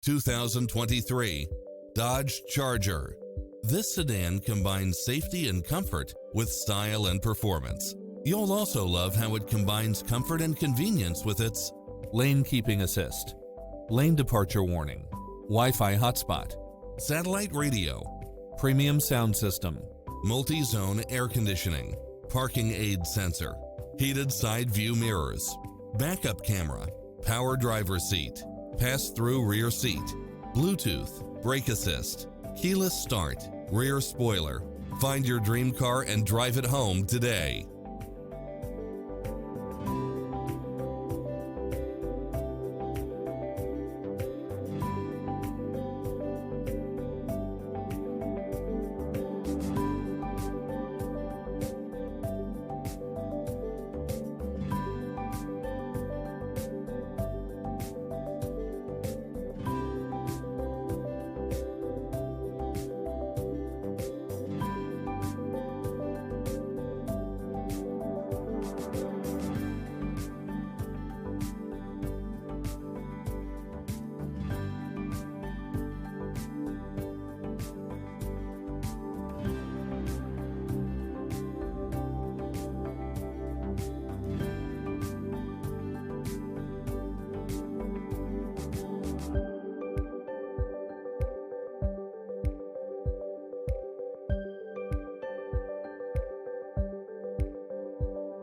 2023 Dodge Charger. This sedan combines safety and comfort with style and performance. You'll also love how it combines comfort and convenience with its lane keeping assist, lane departure warning, Wi-Fi hotspot, satellite radio, premium sound system, multi-zone air conditioning, parking aid sensor, heated side view mirrors, backup camera, power driver seat, pass-through rear seat, Bluetooth, brake assist, keyless start, rear spoiler. Find your dream car and drive it home today.